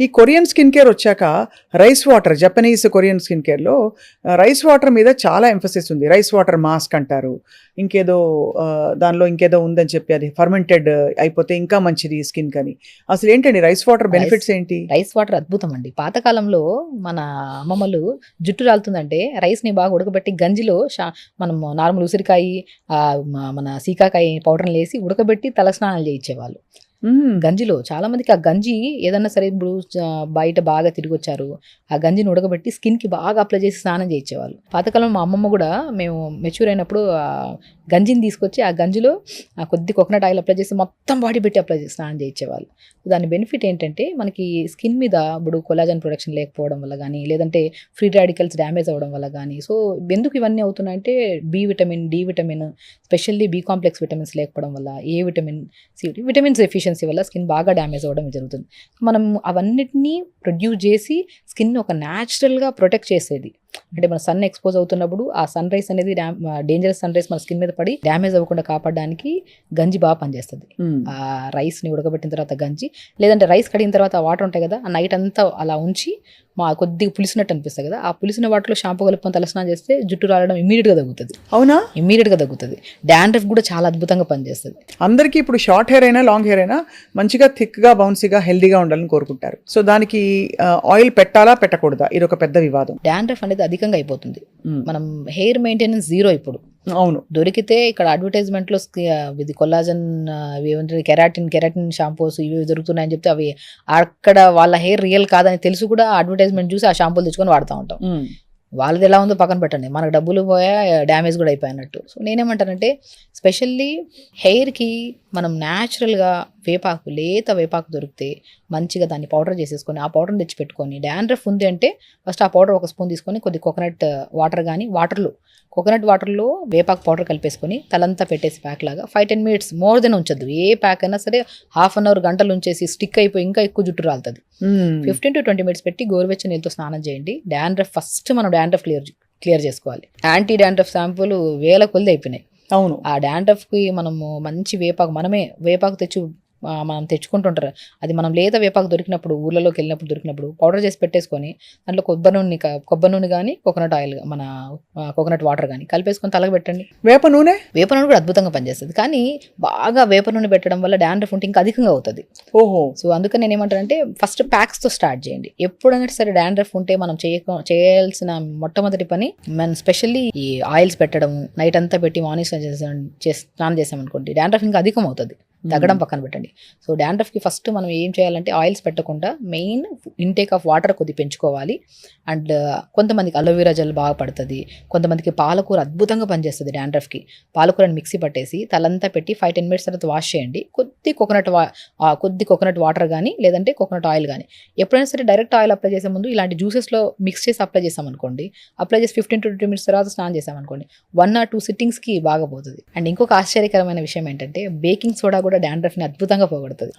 ఈ Korean skin care వచ్చాక rice water, Japanese Korean skin కేర్‌లో రైస్ వాటర్ మీద చాలా ఎంఫసిస్ ఉంది. రైస్ వాటర్ మాస్క్ అంటారు. ఇంకేదో దానిలో ఇంకేదో ఉందని చెప్పి అది ఫర్మెంటెడ్ అయిపోతే ఇంకా మంచిది స్కిన్‌కని. అసలేంటండి రైస్ వాటర్ బెనిఫిట్స్ ఏంటి? రైస్ వాటర్ అద్భుతం అండి. పాతకాలంలో మన అమ్మమ్మలు జుట్టు రాలుతుందంటే రైస్‌ని బాగా ఉడకబెట్టి గంజిలో మనం నార్మల్ ఉసిరికాయ, మన సీకాకాయ పౌడర్‌లేసి ఉడకబెట్టి తలస్నానాలు చేయించేవాళ్ళు. గంజిలో చాలా మందికి ఆ గంజి ఏదన్నా సరే ఇప్పుడు బయట బాగా తిరిగొచ్చారు, ఆ గంజిని ఉడకబెట్టి స్కిన్‌కి బాగా అప్లై చేసి స్నానం చేయించేవాళ్ళు. పాతకాలంలో మా అమ్మమ్మ కూడా మేము మెచ్యూర్ అయినప్పుడు గంజిని తీసుకొచ్చి ఆ గంజిలో కొద్ది కోకోనట్ ఆయిల్ అప్లై చేసి మొత్తం బాడీ పెట్టి అప్లై చేసి స్నానం చేయించేవాళ్ళు. దాని బెనిఫిట్ ఏంటంటే మనకి స్కిన్ మీద ఇప్పుడు కొలాజన్ ప్రొడక్షన్ లేకపోవడం వల్ల కానీ, లేదంటే ఫ్రీ రాడికల్స్ డ్యామేజ్ అవ్వడం వల్ల కానీ, సో ఎందుకు ఇవన్నీ అవుతున్నాయంటే B vitamin, D vitamin, specially B complex vitamins లేకపోవడం వల్ల, A vitamin, C vitamins efficiency వల్ల స్కిన్ బాగా డ్యామేజ్ అవ్వడం జరుగుతుంది. మనం అవన్నిటినీ ప్రొడ్యూస్ చేసి స్కిన్ ఒక న్యాచురల్గా ప్రొటెక్ట్ చేసేది. అంటే మన సన్ ఎక్స్పోజ్ అవుతున్నప్పుడు ఆ సన్ రైస్ అనేది డేంజరస్ సన్ రైస్ మన స్కిన్ మీద పడి డ్యామేజ్ అవ్వకుండా కాపాడడానికి గంజి బాగా పనిచేస్తుంది. ఆ రైస్ని ఉడకబెట్టిన తర్వాత గంజి, లేదంటే రైస్ కడిగిన తర్వాత వాటర్ ఉంటాయి కదా, ఆ నైట్ అంతా అలా ఉంచి కొద్దిగా పులిసినట్టు అనిపిస్తుంది కదా, ఆ పులిసిన వాటిలో షాంపూ కలుపుకొని తలస్నానం చేస్తే జుట్టు రాలడం ఇమీడియట్గా తగ్గుతుంది. అవునా? ఇమీడియట్గా తగ్గుతుంది. డాండ్రఫ్ కూడా చాలా అద్భుతంగా పనిచేస్తుంది. అందరికీ ఇప్పుడు షార్ట్ హెయిర్ అయినా లాంగ్ హెయిర్ అయినా మంచిగా థిక్గా, బౌన్సీగా, హెల్దీగా ఉండాలని కోరుకుంటారు. సో దానికి ఆయిల్ పెట్టాలా పెట్టకూడదా, ఇది ఒక పెద్ద వివాదం. డాండ్రఫ్ అనేది అధికంగా అయిపోతుంది. మనం హెయిర్ మెయింటెనెన్స్ జీరో ఇప్పుడు. అవును, దొరికితే ఇక్కడ అడ్వర్టైజ్మెంట్లో ఇది కొల్లాజన్, ఏమంటారు, కెరాటిన్ షాంపూస్ ఇవి దొరుకుతున్నాయని చెప్తే అవి అక్కడ వాళ్ళ హెయిర్ రియల్ కాదని తెలుసు కూడా అడ్వర్టైజ్మెంట్ చూసి ఆ షాంపూలు తెచ్చుకొని వాడుతూ ఉంటాం. వాళ్ళది ఎలా ఉందో పక్కన పెట్టండి, మనకు డబ్బులు పోయా, డ్యామేజ్ కూడా అయిపోయినట్టు. సో నేనేమంటానంటే స్పెషల్లీ హెయిర్కి మనం న్యాచురల్గా వేపాకు, లేత వేపాకు దొరికితే మంచిగా దాన్ని పౌడర్ చేసేసుకొని ఆ పౌడర్ని తెచ్చి పెట్టుకొని, డాండ్రఫ్ ఉంది అంటే ఫస్ట్ ఆ పౌడర్ ఒక స్పూన్ తీసుకొని కొద్ది కోకోనట్ వాటర్ కానీ, కోకోనట్ వాటర్లో వేపాకు పౌడర్ కలిపేసుకొని తలంతా పెట్టేసి ప్యాక్ లాగా 5-10 minutes మోర్ దెన్ ఉంచద్దు. ఏ ప్యాక్ అయినా సరే 1/2 hour గంటలు ఉంచేసి స్టిక్ అయిపోయి ఇంకా ఎక్కువ జుట్టు రాలుతుంది. 15 to 20 minutes పెట్టి గోరువెచ్చని నీళ్ళతో స్నానం చేయండి. డాండ్రఫ్ ఫస్ట్ మనం డాండ్రఫ్ క్లియర్ చేసుకోవాలి. యాంటీ డాండ్రఫ్ షాంపూలు వేల కొద్ది అయిపోయినాయి. అవును. ఆ డాండ్రఫ్కి మనము మంచి వేపాకు, మనమే వేపాకు మనం తెచ్చుకుంటుంటారు. అది మనం లేత వేపాకు దొరికినప్పుడు, ఊర్లలోకి వెళ్ళినప్పుడు దొరికినప్పుడు పౌడర్ చేసి పెట్టేసుకొని దాంట్లో కొబ్బరి నూనె కానీ, కోకోనట్ ఆయిల్, మన కోకోనట్ వాటర్ కానీ కలిపేసుకొని తలకు పెట్టండి. వేప నూనె కూడా అద్భుతంగా పనిచేస్తుంది. కానీ బాగా వేప నూనె పెట్టడం వల్ల డాండ్రఫ్ ఉంటే ఇంకా అధికంగా అవుతుంది. ఓహో. సో అందుకని నేను ఏమంటానంటే ఫస్ట్ ప్యాక్స్తో స్టార్ట్ చేయండి. ఎప్పుడైనా సరే డాండ్రఫ్ ఉంటే మనం చేయాల్సిన మొట్టమొదటి పని, మనం స్పెషల్లీ ఈ ఆయిల్స్ పెట్టడం, నైట్ అంతా పెట్టి మార్నింగ్ స్నానం చేసామనుకోండి, డాండ్రఫ్ ఇంకా అధికం అవుతుంది. తగ్గడం పక్కన పెట్టండి. సో డాండ్రఫ్కి ఫస్ట్ మనం ఏం చేయాలంటే ఆయిల్స్ పెట్టకుండా మెయిన్ ఇంటేక్ ఆఫ్ వాటర్ కొద్ది పెంచుకోవాలి. అండ్ కొంతమందికి అలోవెరా జెల్ బాగా పడుతుంది, కొంతమందికి పాలకూర అద్భుతంగా పనిచేస్తుంది డాండ్రఫ్కి. పాలకూరని మిక్సీ పట్టేసి తలంతా పెట్టి 5-10 minutes తర్వాత వాష్ చేయండి. కొద్ది కోకోనట్ వాటర్ కానీ, లేదంటే కోకోనట్ ఆయిల్ కానీ. ఎప్పుడైనా సరే డైరెక్ట్ ఆయిల్ అప్లై చేసే ముందు ఇలాంటి జ్యూసెస్లో మిక్స్ చేసి అప్లై చేసామనుకోండి, అప్లై చేసి 15 to 20 minutes తర్వాత స్నానం చేసామనుకోండి, 1 or 2 sittings బాగా పోతుంది. అండ్ ఇంకొక ఆశ్చర్యకరమైన విషయం ఏంటంటే బేకింగ్ సోడా కూడా డాండ్రఫ్ని అద్భుతంగా పోగొడుతుంది.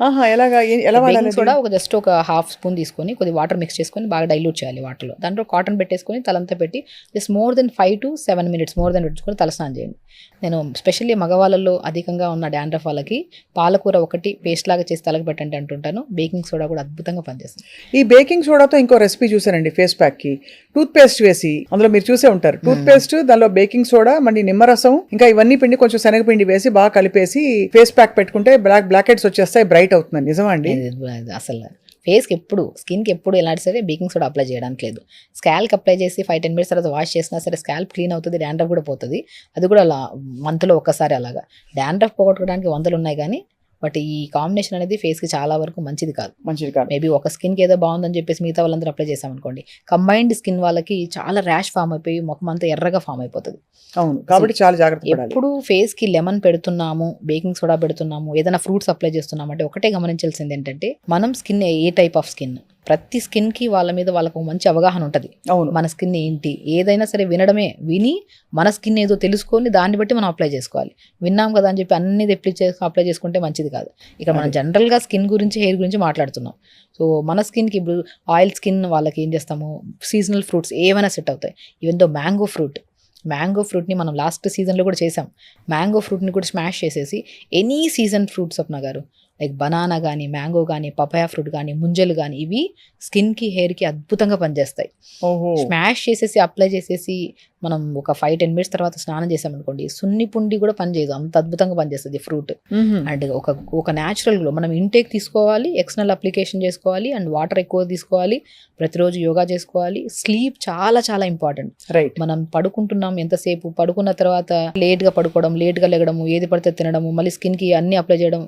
బేకింగ్ సోడా జస్ట్ ఒక 1/2 spoon తీసుకొని కొద్ది వాటర్ మిక్స్ చేసుకొని బాగా డైల్యూట్ చేయాలి వాటర్లో. దాంట్లో కాటన్ పెట్టేసుకొని తలంతా పెట్టి just more than 5 to 7 minutes పెట్టుకొని తలస్నానం చేయండి. నేను స్పెషల్లీ మగవాళ్ళలో అధికంగా ఉన్న డాండ్రఫ్ వాళ్ళకి పాలకూర ఒకటి పేస్ట్ లాగా చేసి తలకు పెట్టండి అంటుంటాను. బేకింగ్ సోడా కూడా అద్భుతంగా పనిచేస్తుంది. ఈ బేకింగ్ సోడాతో ఇంకో రెసిపీ చూసానండి, ఫేస్ ప్యాక్కి టూత్ పేస్ట్ వేసి, అందులో మీరు చూసే ఉంటారు, టూత్ పేస్ట్ దానిలో బేకింగ్ సోడా, మళ్ళీ నిమ్మరసం, ఇంకా ఇవన్నీ పిండి, కొంచెం శనగపిండి వేసి బాగా కలిపేసి ఫేస్ ప్యాక్ పెట్టుకుంటే బ్లాక్ హెడ్స్ వచ్చేస్తాయి, బ్రైట్ అవుతుంది. నిజమా అండి? అసలు ఫేస్కి ఎప్పుడు, స్కిన్కి ఎప్పుడు ఎలాంటి సరే బేకింగ్ సోడా అప్లై చేయడానికి లేదు. స్కాల్కి అప్లై చేసి 5-10 minutes తర్వాత వాష్ చేసినా సరే స్కాల్ప్ క్లీన్ అవుతుంది, డాండ్రఫ్ కూడా పోతుంది. అది కూడా అలా మంత్లో ఒక్కసారి. అలాగా డాండ్రఫ్ పోగొట్టుకోవడానికి 100 ఉన్నాయి కానీ బట్ ఈ కాంబినేషన్ అనేది ఫేస్కి చాలా వరకు మంచిది కాదు. మేబీ ఒక స్కిన్కి ఏదో బాగుందని చెప్పేసి మిగతా వాళ్ళందరూ అప్లై చేసామనుకోండి, కంబైన్డ్ స్కిన్ వాళ్ళకి చాలా ర్యాష్ ఫామ్ అయిపోయి ముఖం అంతా ఎర్రగా ఫామ్ అయిపోతుంది. అవును, కాబట్టి చాలా జాగ్రత్త. ఎప్పుడు ఫేస్కి లెమన్ పెడుతున్నాము, బేకింగ్ సోడా పెడుతున్నాము, ఏదైనా ఫ్రూట్స్ అప్లై చేస్తున్నాము అంటే ఒకటే గమనించాల్సింది ఏంటంటే మనం skin A type of skin, ప్రతి స్కిన్కి వాళ్ళ మీద వాళ్ళకు మంచి అవగాహన ఉంటుంది. మన స్కిన్ ఏంటి, ఏదైనా సరే విని మన స్కిన్ ఏదో తెలుసుకొని దాన్ని బట్టి మనం అప్లై చేసుకోవాలి. విన్నాం కదా అని చెప్పి అన్ని అప్లై చేసుకుంటే మంచిది కాదు. ఇక్కడ మనం జనరల్గా స్కిన్ గురించి, హెయిర్ గురించి మాట్లాడుతున్నాం. సో మన స్కిన్కి ఇప్పుడు ఆయిల్ స్కిన్ వాళ్ళకి ఏం చేస్తాము, సీజనల్ ఫ్రూట్స్ ఏమైనా సెట్ అవుతాయి. ఈవెన్ దో మ్యాంగో ఫ్రూట్ని మనం లాస్ట్ సీజన్లో కూడా చేసాం. మ్యాంగో ఫ్రూట్ని కూడా స్మాష్ చేసేసి ఎనీ సీజన్ ఫ్రూట్స్ స్వప్న గారు లైక్ బనానా కానీ, మ్యాంగో కానీ, పపాయా ఫ్రూట్ కానీ, ముంజలు కానీ, ఇవి స్కిన్కి హెయిర్కి అద్భుతంగా పనిచేస్తాయి. ఓహో స్మాష్ చేసేసి అప్లై చేసేసి మనం ఒక 5-10 మినిట్స్ తర్వాత స్నానం చేసామనుకోండి, సున్ని పుండి కూడా పనిచేయదు, అంత అద్భుతంగా పనిచేస్తుంది ఫ్రూట్. అండ్ ఒక న్యాచురల్ గ్లో మనం ఇంటేక్ తీసుకోవాలి, ఎక్స్టర్నల్ అప్లికేషన్ చేసుకోవాలి, అండ్ వాటర్ ఎక్కువ తీసుకోవాలి, ప్రతిరోజు యోగా చేసుకోవాలి. స్లీప్ చాలా చాలా ఇంపార్టెంట్. రైట్. మనం పడుకుంటున్నాం ఎంతసేపు, పడుకున్న తర్వాత లేట్గా పడుకోవడం, లేట్గా లెగడము, ఏది పడితే తినడము, మళ్ళీ స్కిన్కి అన్ని అప్లై చేయడం,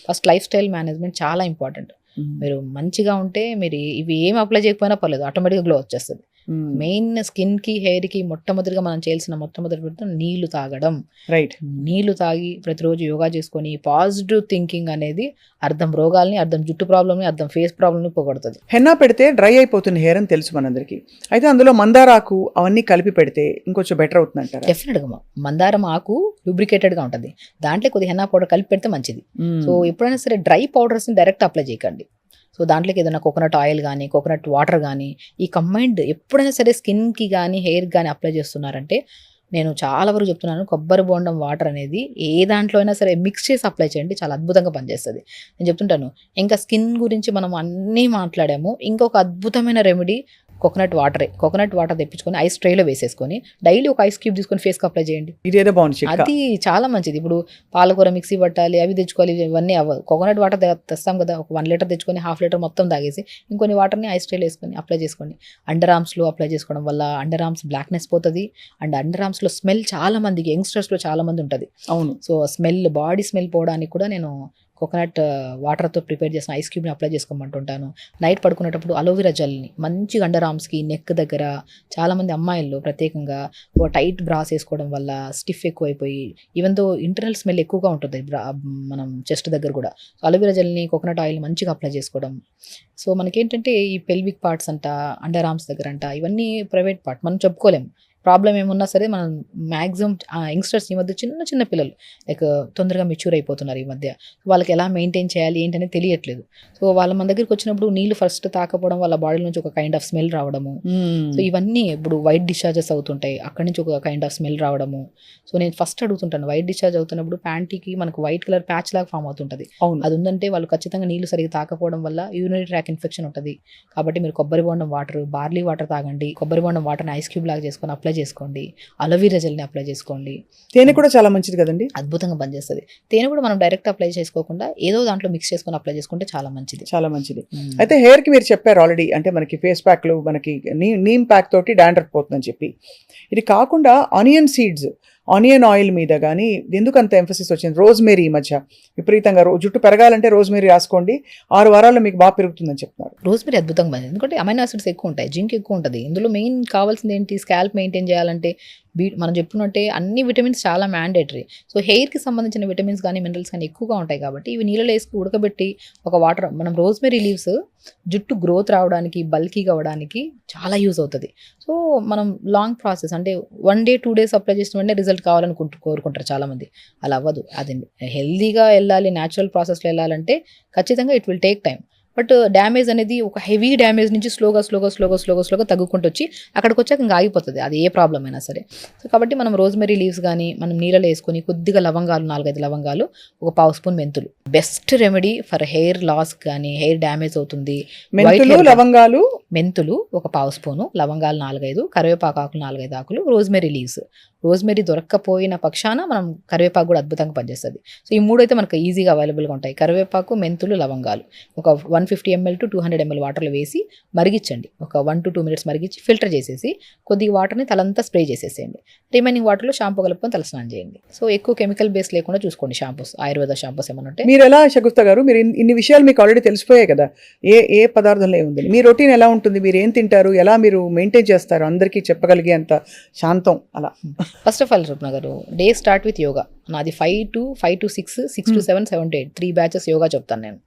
ఫస్ట్ లైఫ్ స్టైల్ మేనేజ్మెంట్ చాలా ఇంపార్టెంట్. మీరు మంచిగా ఉంటే మీరు ఇవి ఏం అప్లై చేయకపోయినా పర్లేదు, ఆటోమేటిక్గా గ్లో వచ్చేస్తుంది. మెయిన్ స్కిన్ కి హెయిర్ కి మొట్టమొదటిగా మనం చేయాల్సిన మొట్టమొదటి నీళ్లు తాగడం. రైట్. నీళ్లు తాగి ప్రతిరోజు యోగా చేసుకొని పాజిటివ్ థింకింగ్ అనేది అర్థం రోగాల్ని, అర్థం జుట్టు ప్రాబ్లమ్ని, అర్థం ఫేస్ ప్రాబ్లమ్ని పోగొడుతుంది. హెన్నా పెడితే డ్రై అయిపోతుంది హెయిర్ అని తెలుసు మనందరికి. అయితే అందులో మందారాకు అవన్నీ కలిపి పెడితే ఇంకొంచెం బెటర్ అవుతుంది అంటారా? డెఫినెట్గా మందారం ఆకు లూబ్రికేటెడ్ గా ఉంటుంది, దాంట్లో కొద్దిగా హెన్నా పౌడర్ కలిపి పెడితే మంచిది. సో ఎప్పుడైనా సరే డ్రై పౌడర్స్ ని డైరెక్ట్ అప్లై చేయకండి. సో దాంట్లోకి ఏదైనా కోకోనట్ ఆయిల్ కానీ, కోకోనట్ వాటర్ కానీ, ఈ కంబైన్డ్ ఎప్పుడైనా సరే స్కిన్కి కానీ హెయిర్కి కానీ అప్లై చేస్తున్నారంటే, నేను చాలా వరకు చెప్తున్నాను, కొబ్బరి బోండం వాటర్ అనేది ఏ దాంట్లో అయినా సరే మిక్స్ చేసి అప్లై చేయండి, చాలా అద్భుతంగా పనిచేస్తుంది. నేను చెప్తుంటాను, ఇంకా స్కిన్ గురించి మనం అన్నీ మాట్లాడాము, ఇంకొక అద్భుతమైన రెమెడీ కోకోనట్ వాటర్ తెప్పించుకొని ఐస్ ట్రేలో వేసేసుకొని డైలీ ఒక ఐస్ క్యూబ్ తీసుకొని ఫేస్కి అప్లై చేయండి. ఇదేదో బాగుంది, అది చాలా మంచిది. ఇప్పుడు పాలకూర మిక్సీ పట్టాలి, అవి తెచ్చుకోవాలి, ఇవన్నీ అవ్వదు. కోకోనట్ వాటర్ తెస్తాం కదా, ఒక 1 లీటర్ తెచ్చుకొని 1/2 లీటర్ మొత్తం తాగేసి ఇంకొన్ని వాటర్ని ఐస్ ట్రేలో వేసుకొని అప్లై చేసుకోండి. అండర్ ఆర్మ్స్లో అప్లై చేసుకోవడం వల్ల అండర్ ఆర్మ్స్ బ్లాక్నెస్ పోతుంది. అండ్ అండర్ ఆర్మ్స్లో స్మెల్ చాలా మందికి, యంగ్స్టర్స్లో చాలా మంది ఉంటుంది. అవును. సో బాడీ స్మెల్ పోవడానికి కూడా నేను కోకోనట్ వాటర్తో ప్రిపేర్ చేసిన ఐస్ క్యూబ్ని అప్లై చేసుకోమంటుంటాను. నైట్ పడుకునేటప్పుడు అలోవెరా జెల్ని మంచిగా అండర్ ఆర్మ్స్కి, నెక్ దగ్గర, చాలామంది అమ్మాయిల్లో ప్రత్యేకంగా ఒక టైట్ బ్రాస్ వేసుకోవడం వల్ల స్టిఫ్ ఎక్కువైపోయి, ఈవెన్ దో ఇంటర్నల్ స్మెల్ ఎక్కువగా ఉంటుంది మనం చెస్ట్ దగ్గర కూడా. సో అలోవెరా జెల్ని, కోకోనట్ ఆయిల్ మంచిగా అప్లై చేసుకోవడం. సో మనకేంటంటే ఈ పెల్విక్ పార్ట్స్ అంట, అండర్ ఆర్మ్స్ దగ్గర అంట, ఇవన్నీ ప్రైవేట్ పార్ట్, మనం చెప్పుకోలేము. ప్రాబ్లం ఏమున్నా సరే మనం మ్యాక్సిమం యంగ్స్టర్స్ ఈ మధ్య చిన్న పిల్లలు లైక్ తొందరగా మెచ్యూర్ అయిపోతున్నారు ఈ మధ్య. వాళ్ళకి ఎలా మెయింటైన్ చేయాలి ఏంటనేది తెలియట్లేదు. సో మన దగ్గరికి వచ్చినప్పుడు నీళ్ళు ఫస్ట్ తాకపోవడం వల్ల బాడీ నుంచి ఒక కైండ్ ఆఫ్ స్మెల్ రావడము. సో ఇవన్నీ ఇప్పుడు వైట్ డిశ్చార్జెస్ అవుతుంటాయి, అక్కడి నుంచి ఒక కైండ్ ఆఫ్ స్మెల్ రావడము. సో నేను ఫస్ట్ అడుగుతుంటాను, వైట్ డిశ్చార్జ్ అవుతున్నప్పుడు ప్యాంటీకి మనకు వైట్ కలర్ ప్యాచ్ లాగా ఫామ్ అవుతుంటుంది, అది ఉందంటే వాళ్ళు ఖచ్చితంగా నీళ్లు సరిగ్గా తాకపోవడం వల్ల యూరినరీ ట్రాక్ ఇన్ఫెక్షన్ ఉంటుంది. కాబట్టి మీరు కొబ్బరి బోండం వాటర్, బార్లీ వాటర్ తాగండి. కొబ్బరి బోండం వాటర్ని ఐస్ క్యూబ్ లాగా చేసుకొని అప్లై చేసుకోండి. అలోవెరా జెల్ని అప్లై చేసుకోండి. తేనె కూడా చాలా మంచిది కదండి, అద్భుతంగా పనిచేస్తుంది. తేనె కూడా మనం డైరెక్ట్ అప్లై చేసుకోకుండా ఏదో దాంట్లో మిక్స్ చేసుకొని అప్లై చేసుకుంటే చాలా మంచిది. చాలా మంచిది. అయితే హెయిర్ కి మీరు చెప్పారు ఆల్రెడీ, అంటే మనకి ఫేస్ ప్యాక్లు, మనకి నీమ్ ప్యాక్ తోటి డాండ్రఫ్ పోతుందని చెప్పి. ఇది కాకుండా ఆనియన్ ఆయిల్ మీద కానీ ఎందుకు అంత ఎంఫసిస్ వచ్చింది? రోజ్మేరీ ఈ మధ్య విపరీతంగా జుట్టు పెరగాలంటే రోజ్మేరీ రాసుకోండి, 6 వారాల్లో మీకు బాగా పెరుగుతుందని చెప్తున్నారు. రోజ్మేరీ అద్భుతంగా పనిచేస్తుంది, ఎందుకంటే అమైనో యాసిడ్స్ ఎక్కువ ఉంటాయి, జింక్ ఎక్కువ ఉంటుంది. ఇందులో మెయిన్ కావాల్సింది ఏంటి? స్కాల్ప్ మెయింటైన్ చేయాలంటే మనం చెప్పుకున్నట్టే అన్ని విటమిన్స్ చాలా మ్యాండేటరీ. సో హెయిర్కి సంబంధించిన విటమిన్స్ కానీ మినరల్స్ కానీ ఎక్కువగా ఉంటాయి కాబట్టి ఇవి నీళ్ళలో వేసి ఉడకబెట్టి ఒక వాటర్, మనం రోజ్మేరీ లీవ్స్ జుట్టు గ్రోత్ రావడానికి, బల్కీగా అవ్వడానికి చాలా యూజ్ అవుతుంది. సో మనం లాంగ్ ప్రాసెస్ అంటే 1 day 2 days అప్లై చేసిన వెంటనే రిజల్ట్ కావాలని కోరుకుంటారు చాలామంది. అలా అవ్వదు. అది హెల్దీగా వెళ్ళాలి, న్యాచురల్ ప్రాసెస్లో వెళ్ళాలంటే ఖచ్చితంగా it will take time. But damage అనేది ఒక హెవీ డ్యామేజ్ నుంచి స్లోగా తగ్గుకుంటూ వచ్చి అక్కడికి వచ్చాక ఇంకా ఆగిపోతుంది, అది ఏ ప్రాబ్లం అయినా సరే. సో కాబట్టి మనం రోజ్మెరీ లీవ్స్ కానీ మనం నీళ్ళలో వేసుకొని కొద్దిగా లవంగాలు, 4-5 లవంగాలు, ఒక 1/2 స్పూన్ మెంతులు, best remedy for hair loss కానీ, హెయిర్ డ్యామేజ్ అవుతుంది. మెంతులు ఒక 1/2 స్పూను, లవంగాలు 4-5, కరివేపాకు ఆకులు 4-5 ఆకులు, రోజ్మెరీ లీవ్స్. రోజ్మెరీ దొరక్కపోయిన పక్షాన మనం కరివేపాకు కూడా అద్భుతంగా పనిచేస్తుంది. సో ఈ 3 అయితే మనకు ఈజీగా అవైలబుల్గా ఉంటాయి, కరివేపాకు, మెంతులు, లవంగాలు. ఒక 150 ml to 200 ml వాటర్లో వేసి మరిగించండి, ఒక 1 to 2 minutes మరిగించి ఫిల్టర్ చేసేసి కొద్దిగా వాటర్ని తలంతా స్ప్రే చేసేసేయండి. రిమైనింగ్ వాటర్లో షాంపూ కలుపుకొని తలస్నానం చేయండి. సో ఎక్కువ కెమికల్ బేస్ లేకుండా చూసుకోండి షాంపూస్, ఆయుర్వేద షాంపూస్ ఏమైనా ఉంటే. మీరు ఎలా షగుఫ్తా గారు, మీరు ఇన్ని విషయాలు మీకు ఆల్రెడీ తెలిసిపోయాయి కదా, ఏ పదార్థంలో ఏముంది, మీ రొటీన్ ఎలా ఉంటుంది, మీరు ఏం తింటారు, ఎలా మీరు మెయింటైన్ చేస్తారు, అందరికీ చెప్పగలిగే అంత శాంతం అలా? ఫస్ట్ ఆఫ్ ఆల్ స్వప్న గారు, డే స్టార్ట్ విత్ యోగా. నాది 5 to 6, 6 to 7, 7 to 8, 3 batches yoga చెప్తాను నేను.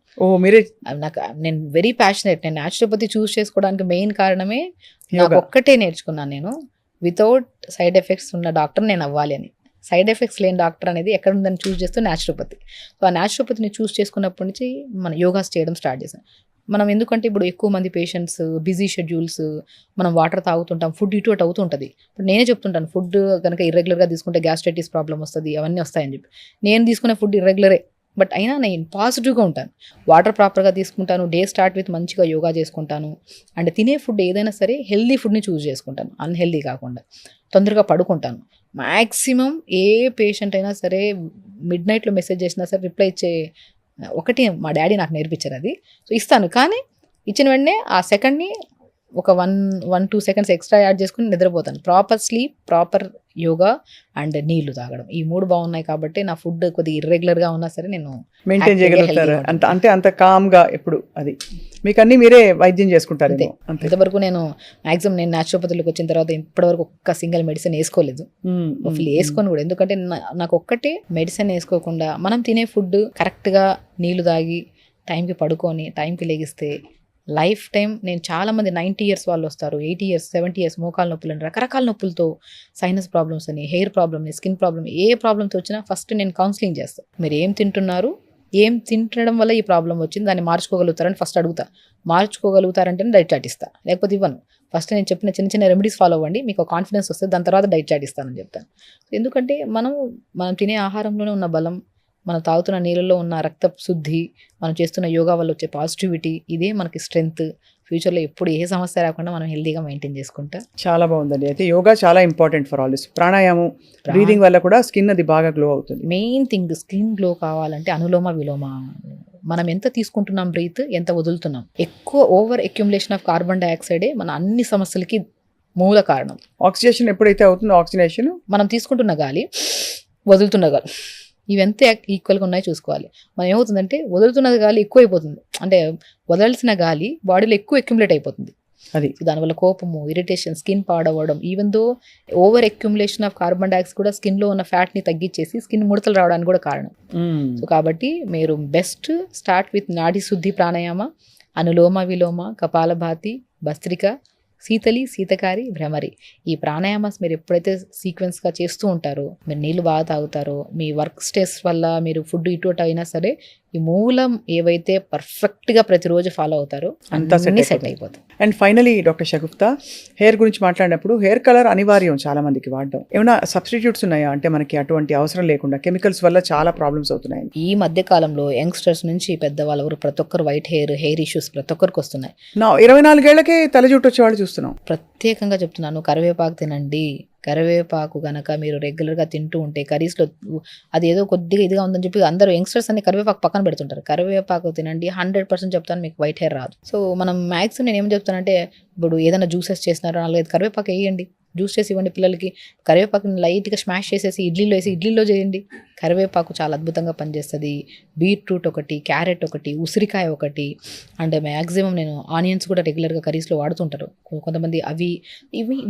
నేను వెరీ ప్యాషనేట్. నేను న్యాచురోపతి చూస్ చేసుకోవడానికి మెయిన్ కారణమే నాకు ఒక్కటే నేర్చుకున్నాను, నేను వితౌట్ సైడ్ ఎఫెక్ట్స్ ఉన్న డాక్టర్ నేను అవ్వాలి అని. సైడ్ ఎఫెక్ట్స్ లేని డాక్టర్ అనేది ఎక్కడ ఉందని చూస్ చేస్తూ న్యాచురోపతి. సో ఆ న్యాచురోపతిని చూస్ చేసుకున్నప్పటి నుంచి మన యోగాస్ చేయడం స్టార్ట్ చేశాను. మనం ఎందుకంటే ఇప్పుడు ఎక్కువ మంది పేషెంట్స్, బిజీ షెడ్యూల్స్, మనం వాటర్ తాగుతుంటాం, ఫుడ్ ఇటు అటు అవుతుంటుంది. ఇప్పుడు నేనే చెప్తుంటాను, ఫుడ్ కనుక ఇర్రెగ్యులర్గా తీసుకుంటే గ్యాస్ట్రైటిస్ ప్రాబ్లం వస్తుంది, అవన్నీ వస్తాయని చెప్పి. నేను తీసుకునే ఫుడ్ ఇర్రెగ్యులరే, బట్ అయినా నేను పాజిటివ్గా ఉంటాను. వాటర్ ప్రాపర్గా తీసుకుంటాను, డే స్టార్ట్ విత్ మంచిగా యోగా చేసుకుంటాను. అండ్ తినే ఫుడ్ ఏదైనా సరే హెల్దీ ఫుడ్ని చూస్ చేసుకుంటాను, అన్హెల్దీ కాకుండా. తొందరగా పడుకుంటాను. మ్యాక్సిమం ఏ పేషెంట్ అయినా సరే మిడ్ నైట్లో మెసేజ్ చేసినా సరే రిప్లై ఇచ్చే ఒకటి మా డాడీ నాకు నేర్పించారు అది. సో ఇస్తాను, కానీ ఇచ్చిన వెంటనే ఆ సెకండ్ని ఒక 1-2 సెకండ్స్ ఎక్స్ట్రా యాడ్ చేసుకుని నిద్రపోతాను. Proper sleep, proper yoga and నీళ్లు తాగడం, ఈ 3 బాగున్నాయి కాబట్టి నా ఫుడ్ కొద్దిగా ఇర్రెగ్యులర్గా ఉన్నా సరే నేను మెయింటైన్ చేయగలుగుతారు. అంత కామ్గా ఎప్పుడు అది మీకు అన్ని మీరే వైద్యం చేసుకుంటారు. ఇంతవరకు నేను మ్యాక్సిమం నేను న్యాచురోపతిలోకి వచ్చిన తర్వాత ఇప్పటివరకు ఒక్క సింగిల్ మెడిసిన్ వేసుకోలేదు, వేసుకొని కూడా. ఎందుకంటే నాకు ఒక్కటే మెడిసిన్ వేసుకోకుండా మనం తినే ఫుడ్ కరెక్ట్గా నీళ్లు తాగి టైంకి పడుకొని టైంకి లెగిస్తే లైఫ్ టైం. నేను చాలామంది 90 ఇయర్స్ వాళ్ళు వస్తారు, 80 ఇయర్స్ 70 ఇయర్స్ మోకాల నొప్పులు అని రకరకాల నొప్పులతో, సైనస్ ప్రాబ్లమ్స్ అని, హెయిర్ ప్రాబ్లమ్, స్కిన్ ప్రాబ్లమ్, ఏ ప్రాబ్లమ్తో వచ్చినా ఫస్ట్ నేను కౌన్సిలింగ్ చేస్తాను. మీరు ఏం తింటున్నారు, ఏం తింటడం వల్ల ఈ ప్రాబ్లం వచ్చింది, దాన్ని మార్చుకోగలుగుతారని ఫస్ట్ అడుగుతా. మార్చుకోగలుగుతారంటే డైట్ చాట్ ఇస్తాను, లేకపోతే ఇవ్వను. ఫస్ట్ నేను చెప్పిన చిన్న చిన్న రెమెడీస్ ఫాలో అవ్వండి, మీకు కాన్ఫిడెన్స్ వస్తే దాని తర్వాత డైట్ చాట్ ఇస్తానని చెప్తాను. ఎందుకంటే మనం తినే ఆహారంలోనే ఉన్న బలం, మనం తాగుతున్న నీళ్ళలో ఉన్న రక్త శుద్ధి, మనం చేస్తున్న యోగా వల్ల వచ్చే పాజిటివిటీ, ఇదే మనకి స్ట్రెంగ్త్. ఫ్యూచర్లో ఎప్పుడు ఏ సమస్య రాకుండా మనం హెల్తీగా మెయింటైన్ చేసుకుంటా. చాలా బాగుందండి. అయితే యోగా చాలా ఇంపార్టెంట్ ఫర్ ఆల్ దిస్. ప్రాణాయామం, బ్రీదింగ్ వల్ల కూడా స్కిన్ అది బాగా గ్లో అవుతుంది. మెయిన్ థింగ్ స్కిన్ గ్లో కావాలంటే అనులోమ విలోమ. మనం ఎంత తీసుకుంటున్నాం బ్రీత్, ఎంత వదులుతున్నాం. ఎక్కువ ఓవర్ అక్యుములేషన్ ఆఫ్ కార్బన్ డైఆక్సైడే మన అన్ని సమస్యలకి మూల కారణం. ఆక్సిజనేషన్ ఎప్పుడైతే అవుతుందో, ఆక్సిజనేషన్ మనం తీసుకుంటున్న గాలి, వదులుతున్న గాలి, ఇవెంత ఈక్వల్గా ఉన్నాయో చూసుకోవాలి. మనం ఏమవుతుందంటే వదులుతున్నది గాలి ఎక్కువ అయిపోతుంది, అంటే వదలాల్సిన గాలి బాడీలో ఎక్కువ అక్యుములేట్ అయిపోతుంది. అది దానివల్ల కోపము, ఇరిటేషన్, స్కిన్ పాడవడం. Even though over accumulation of carbon dioxide కూడా స్కిన్లో ఉన్న ఫ్యాట్ని తగ్గించేసి స్కిన్ ముడతలు రావడానికి కూడా కారణం. సో కాబట్టి మీరు బెస్ట్ స్టార్ట్ విత్ నాడీ శుద్ధి ప్రాణాయామ, అనులోమ విలోమ, కపాలభాతి, భస్త్రిక, శీతలి, శీతకారి, భ్రమరి. ఈ ప్రాణాయామాస్ మీరు ఎప్పుడైతే సీక్వెన్స్గా చేస్తూ ఉంటారో, మీరు నీళ్ళు బాగా తాగుతారో, మీ వర్క్ స్ట్రెస్ వల్ల మీరు ఫుడ్ ఇటు అయినా సరే ఈ మూలం ఏవైతే పర్ఫెక్ట్గా ప్రతిరోజు ఫాలో అవుతారో అంతా సెట్ అయిపోతుంది. And finally doctor Shagufta, hair గురించి మాట్లాడినప్పుడు హెయిర్ కలర్ అనివార్యం చాలా మందికి వాడడం. ఏమైనా సబ్స్టిట్యూట్స్ ఉన్నాయా, అంటే మనకి అటువంటి అవసరం లేకుండా కెమికల్స్ వల్ల చాలా ప్రాబ్లమ్స్ అవుతున్నాయి ఈ మధ్య కాలంలో? యంగ్స్టర్స్ నుంచి పెద్దవాళ్ళ వరకు ప్రతి ఒక్కరు వైట్ హెయిర్ ఇష్యూస్ ప్రతి ఒక్కరికి వస్తున్నాయి. 24 ఏళ్లకే తల జుట్టు వచ్చే వాళ్ళు చూస్తున్నాం. ప్రత్యేకంగా చెప్తున్నాను, కరివేపాకు తినండి. కరివేపాకు కనుక మీరు రెగ్యులర్గా తింటూ ఉంటే, కర్రీస్లో అది ఏదో కొద్దిగా ఇదిగా ఉందని చెప్పి అందరూ యంగ్స్టర్స్ అన్ని కరివేపాకు పక్కన పెడుతుంటారు. కరివేపాకు తినండి, 100% చెప్తాను మీకు వైట్ హెయిర్ రాదు. సో మనం మ్యాక్సిమం నేను ఏం చెప్తానంటే, ఇప్పుడు ఏదైనా జ్యూసెస్ చేసినారో 4-5 కరివేపాకు వేయండి, జ్యూస్ చేసి ఇవ్వండి పిల్లలకి. కరివేపాకుని లైట్గా స్మాష్ చేసేసి ఇడ్లీలో చేయండి. కరివేపాకు చాలా అద్భుతంగా పనిచేస్తుంది. బీట్రూట్ ఒకటి, క్యారెట్ ఒకటి, ఉసిరికాయ ఒకటి, అండ్ మ్యాక్సిమం నేను ఆనియన్స్ కూడా రెగ్యులర్గా కర్రీస్లో వాడుతుంటారు కొంతమంది.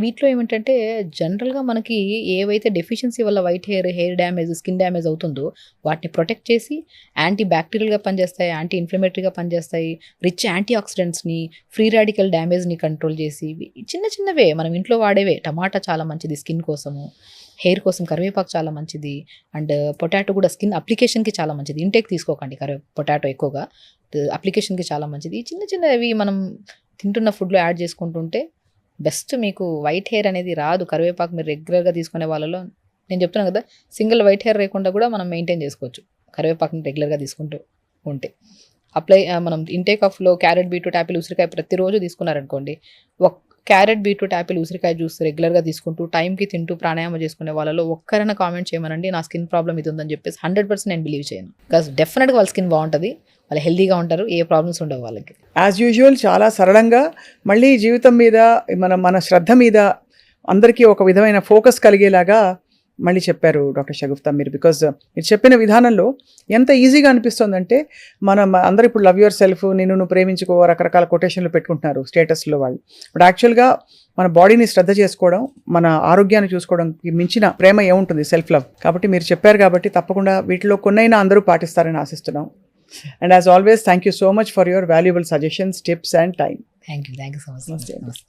వీటిలో ఏమిటంటే జనరల్గా మనకి ఏవైతే డెఫిషియన్సీ వల్ల white hair damage, skin damage అవుతుందో వాటిని ప్రొటెక్ట్ చేసి యాంటీ బ్యాక్టీరియల్గా పనిచేస్తాయి, యాంటీ ఇన్ఫ్లమేటరీగా పనిచేస్తాయి, రిచ్ యాంటీ ఆక్సిడెంట్స్ని, ఫ్రీ రాడికల్ డ్యామేజ్ని కంట్రోల్ చేసి, చిన్నవే మనం ఇంట్లో వాడేవే. టమాటా చాలా మంచిది స్కిన్ కోసము, హెయిర్ కోసం కరివేపాకు చాలా మంచిది. అండ్ పొటాటో కూడా స్కిన్ అప్లికేషన్కి చాలా మంచిది. ఇంటేక్ తీసుకోకండి పొటాటో ఎక్కువగా, అప్లికేషన్కి చాలా మంచిది. చిన్నవి మనం తింటున్న ఫుడ్లో యాడ్ చేసుకుంటుంటే బెస్ట్. మీకు వైట్ హెయిర్ అనేది రాదు. కరివేపాకు మీరు రెగ్యులర్గా తీసుకునే వాళ్ళలో నేను చెప్తున్నాను కదా, సింగిల్ వైట్ హెయిర్ లేకుండా కూడా మనం మెయింటైన్ చేసుకోవచ్చు కరివేపాకుని రెగ్యులర్గా తీసుకుంటూ ఉంటే. మనం ఇంటేక్ ఆఫ్లో క్యారెట్, బీట్రూట్, యాపిల్, ఉసిరికాయ ప్రతిరోజు తీసుకున్నారనుకోండి, క్యారెట్, బీట్రూట్, యాపిల్, ఉసిరికాయ జ్యూస్ రెగ్యులర్గా తీసుకుంటూ టైంకి తింటూ ప్రాణాయామం చేసుకునే వాళ్ళలో ఒక్కరైనా కామెంట్ చేయమనండి, నా స్కిన్ ప్రాబ్లం ఇది ఉందని చెప్పేసి. 100% నేను బిలీవ్ చేయను. బికాస్ డెఫినెట్గా వాళ్ళ స్కిన్ బాగుంటుంది, వాళ్ళు హెల్తీగా ఉంటారు, ఏ ప్రాబ్లమ్స్ ఉండవు వాళ్ళకి. యాజ్ యూజువల్ చాలా సరళంగా, మళ్ళీ జీవితం మీద మన శ్రద్ధ మీద అందరికీ ఒక విధమైన ఫోకస్ కలిగేలాగా మళ్ళీ చెప్పారు డాక్టర్ షగుప్తా మీరు. బికాజ్ మీరు చెప్పిన విధానంలో ఎంత ఈజీగా అనిపిస్తుందంటే, అందరూ ఇప్పుడు లవ్ యువర్ సెల్ఫ్, నువ్వు ప్రేమించుకో, రకరకాల కొటేషన్లు పెట్టుకుంటున్నారు స్టేటస్లో వాళ్ళు. బట్ యాక్చువల్గా మన బాడీని శ్రద్ధ చేసుకోవడం, మన ఆరోగ్యాన్ని చూసుకోవడానికి మించిన ప్రేమ ఏముంటుంది, సెల్ఫ్ లవ్. కాబట్టి మీరు చెప్పారు కాబట్టి తప్పకుండా వీటిలో కొన్నైనా అందరూ పాటిస్తారని ఆశిస్తున్నాం. And as always, thank you so much for your valuable suggestions, tips and time. Thank you so much.